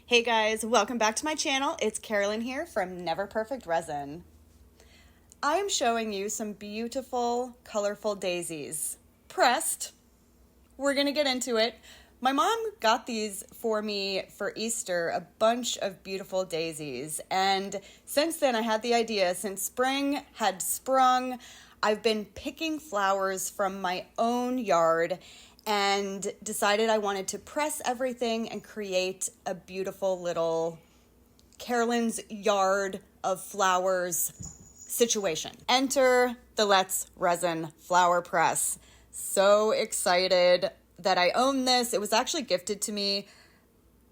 Hey guys, welcome back to my channel. It's Carolyn here from Never Perfect Resin. I am showing you some beautiful, colorful daisies. Pressed. We're gonna get into it. My mom got these for me for Easter, a bunch of beautiful daisies. And since then I had the idea, since spring had sprung, I've been picking flowers from my own yard and decided I wanted to press everything and create a beautiful little Carolyn's Yard of Flowers situation. Enter the Let's Resin Flower Press. So excited that I own this. It was actually gifted to me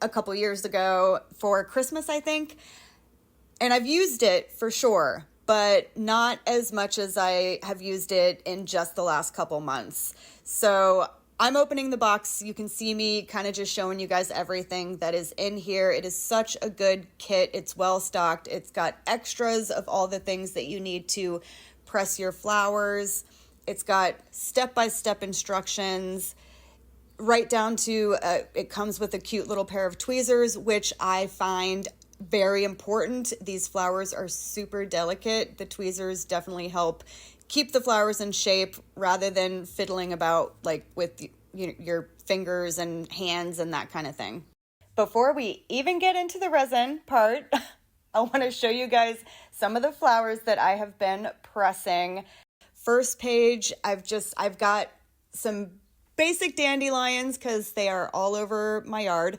a couple years ago for Christmas, I think. And I've used it for sure, but not as much as I have used it in just the last couple months. So I'm opening the box. You can see me kind of just showing you guys everything that is in here. It is such a good kit. It's well stocked. It's got extras of all the things that you need to press your flowers. It's got step-by-step instructions, right down to it comes with a cute little pair of tweezers, which I find very important. These flowers are super delicate. The tweezers definitely help keep the flowers in shape rather than fiddling about like with your fingers and hands and that kind of thing. Before we even get into the resin part, I want to show you guys some of the flowers that I have been pressing. First page, I've got some basic dandelions because they are all over my yard.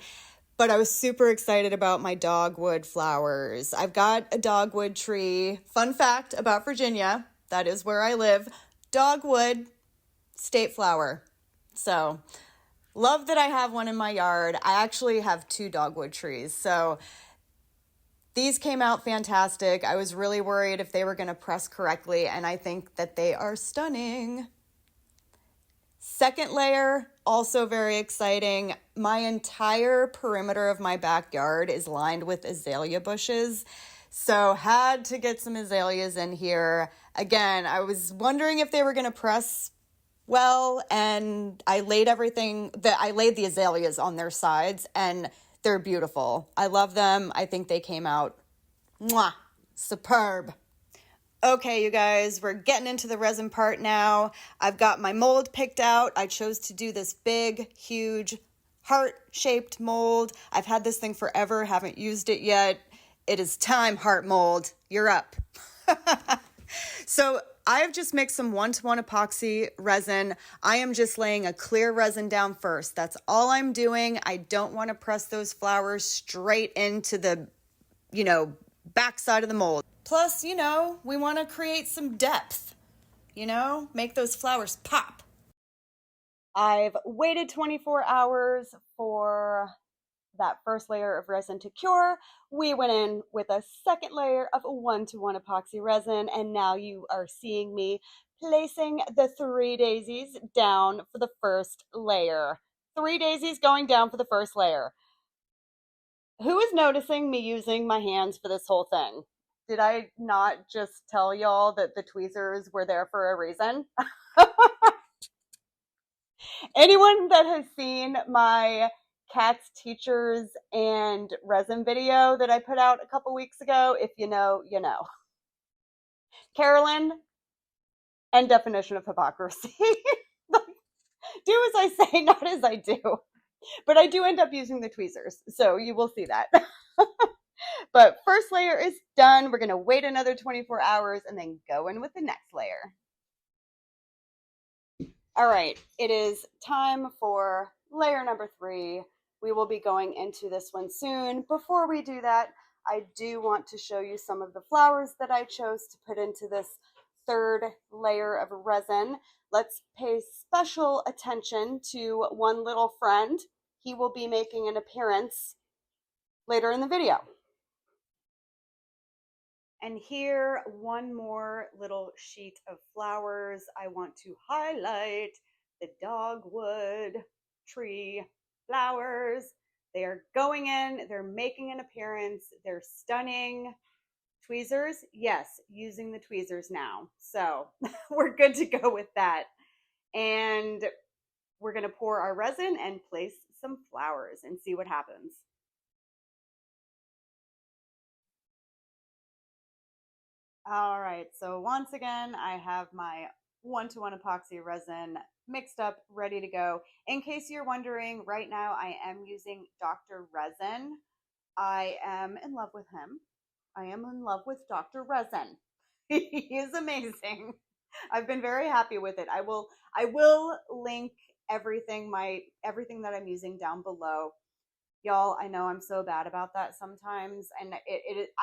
But I was super excited about my dogwood flowers. I've got a dogwood tree. Fun fact about Virginia, that is where I live. Dogwood, state flower. So, love that I have one in my yard. I actually have 2 dogwood trees. So, these came out fantastic. I was really worried if they were going to press correctly, and I think that they are stunning. Second layer, also very exciting. My entire perimeter of my backyard is lined with azalea bushes. So had to get some azaleas in here. Again, I was wondering if they were going to press well, and I laid the azaleas on their sides, and they're beautiful. I love them. I think they came out superb. Okay, you guys, we're getting into the resin part now. I've got my mold picked out. I chose to do this big, huge, heart-shaped mold. I've had this thing forever, haven't used it yet. It is time, heart mold. You're up. So I've just mixed some 1-to-1 epoxy resin. I am just laying a clear resin down first. That's all I'm doing. I don't want to press those flowers straight into the, backside of the mold. Plus, we want to create some depth, make those flowers pop. I've waited 24 hours for that first layer of resin to cure. We went in with a second layer of 1-to-1 epoxy resin, and now you are seeing me placing the 3 daisies down for the first layer. 3 daisies going down for the first layer. Who is noticing me using my hands for this whole thing? Did I not just tell y'all that the tweezers were there for a reason? Anyone that has seen my cats, teachers, and resin video that I put out a couple weeks ago, if you know, you know. Carolyn, and definition of hypocrisy. Do as I say, not as I do. But I do end up using the tweezers, so you will see that. But first layer is done. We're going to wait another 24 hours and then go in with the next layer. All right, it is time for layer number 3. We will be going into this one soon. Before we do that, I do want to show you some of the flowers that I chose to put into this third layer of resin. Let's pay special attention to one little friend. He will be making an appearance later in the video. And here, one more little sheet of flowers. I want to highlight the dogwood tree flowers. They are going in, they're making an appearance, they're stunning. Tweezers, yes, using the tweezers now. So we're good to go with that. And we're gonna pour our resin and place some flowers and see what happens. All right, so once again, I have my 1-to-1 epoxy resin mixed up, ready to go. In case you're wondering, right now I am using Dr. Resin. I am in love with him. I am in love with Dr. Resin. He is amazing. I've been very happy with it. I will link everything that I'm using down below. Y'all, I know I'm so bad about that sometimes, and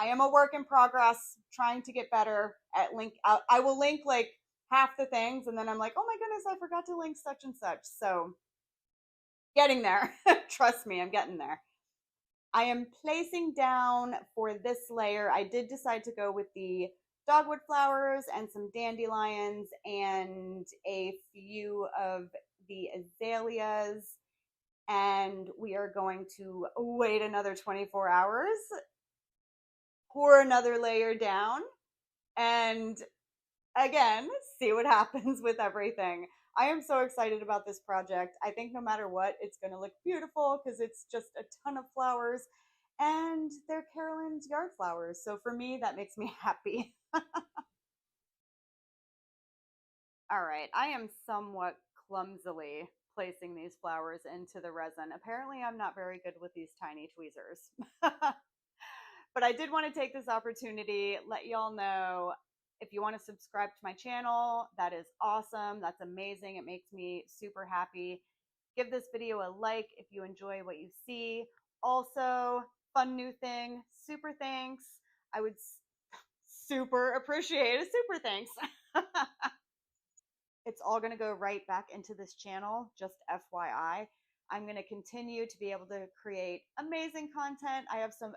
I am a work in progress, trying to get better at link. I will link like half the things, and then I'm like, oh my goodness, I forgot to link such and such. So getting there. Trust me, I'm getting there. I am placing down for this layer. I did decide to go with the dogwood flowers and some dandelions and a few of the azaleas, and we are going to wait another 24 hours, pour another layer down, and again, see what happens with everything. I am so excited about this project. I think no matter what, it's going to look beautiful because it's just a ton of flowers and they're Carolyn's yard flowers. So for me, that makes me happy. All right, I am somewhat clumsily placing these flowers into the resin. Apparently, I'm not very good with these tiny tweezers. But I did want to take this opportunity, let y'all know if you want to subscribe to my channel, that is awesome. That's amazing. It makes me super happy. Give this video a like if you enjoy what you see. Also, fun new thing, super thanks. I would super appreciate a super thanks. It's all going to go right back into this channel, just FYI. I'm going to continue to be able to create amazing content. I have some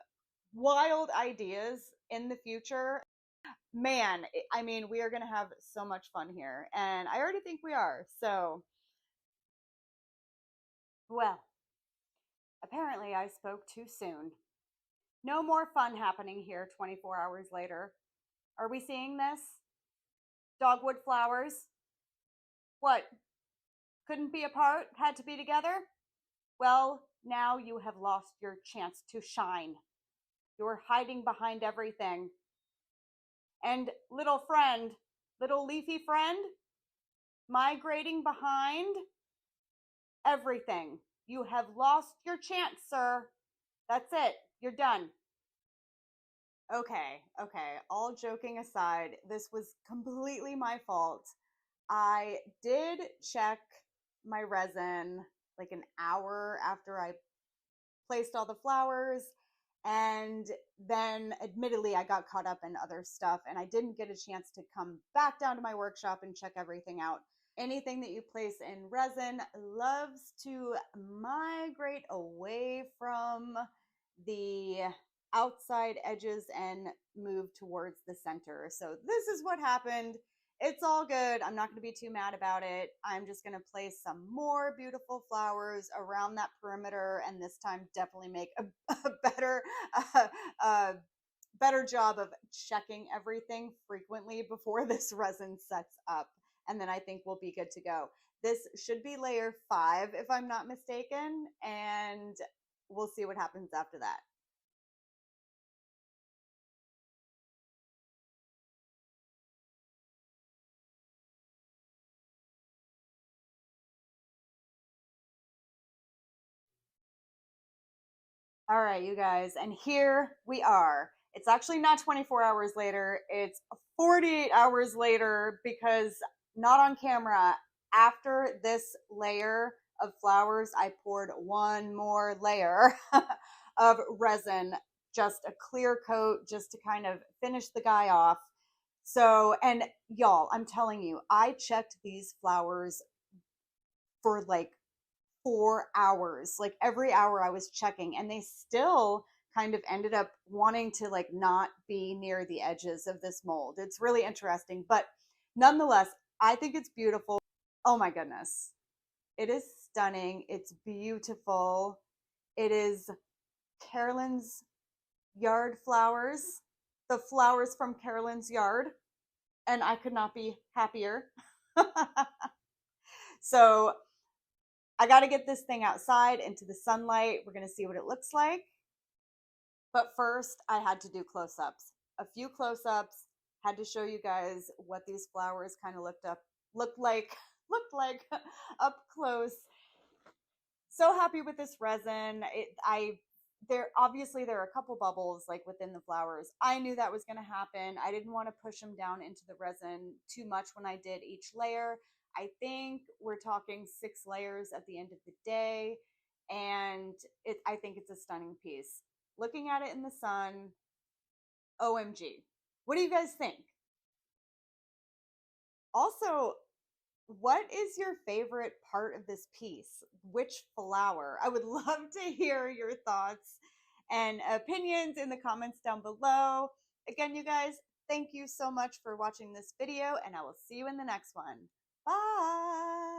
wild ideas in the future. Man, I mean, we are going to have so much fun here, and I already think we are. So, well, apparently I spoke too soon. No more fun happening here 24 hours later. Are we seeing this? Dogwood flowers? What? Couldn't be apart? Had to be together? Well, now you have lost your chance to shine. You're hiding behind everything. And little friend, little leafy friend, migrating behind everything. You have lost your chance, sir. That's it. You're done. Okay. All joking aside, this was completely my fault. I did check my resin like an hour after I placed all the flowers, and then admittedly I got caught up in other stuff and I didn't get a chance to come back down to my workshop and check everything out. Anything that you place in resin loves to migrate away from the outside edges and move towards the center. So this is what happened. It's all good. I'm not going to be too mad about it. I'm just going to place some more beautiful flowers around that perimeter, and this time definitely make a better better job of checking everything frequently before this resin sets up, and then I think we'll be good to go. This should be layer 5 if I'm not mistaken, and we'll see what happens after that. All right, you guys, and here we are. It's actually not 24 hours later, it's 48 hours later because not on camera. After this layer of flowers, I poured one more layer of resin, just a clear coat, just to kind of finish the guy off. So, and y'all, I'm telling you, I checked these flowers for like 4 hours. Like every hour I was checking, and they still kind of ended up wanting to like not be near the edges of this mold. It's really interesting, but nonetheless, I think it's beautiful. Oh my goodness. It is stunning. It's beautiful. It is Carolyn's yard flowers, the flowers from Carolyn's yard, and I could not be happier. So I got to get this thing outside into the sunlight. We're going to see what it looks like. But first, I had to do close-ups. A few close-ups Had to show you guys what these flowers kind of looked like looked like up close. So happy with this resin. There are a couple bubbles like within the flowers. I knew that was going to happen. I didn't want to push them down into the resin too much when I did each layer. I think we're talking 6 layers at the end of the day, and I think it's a stunning piece. Looking at it in the sun, OMG. What do you guys think? Also, what is your favorite part of this piece? Which flower? I would love to hear your thoughts and opinions in the comments down below. Again, you guys, thank you so much for watching this video, and I will see you in the next one. Bye!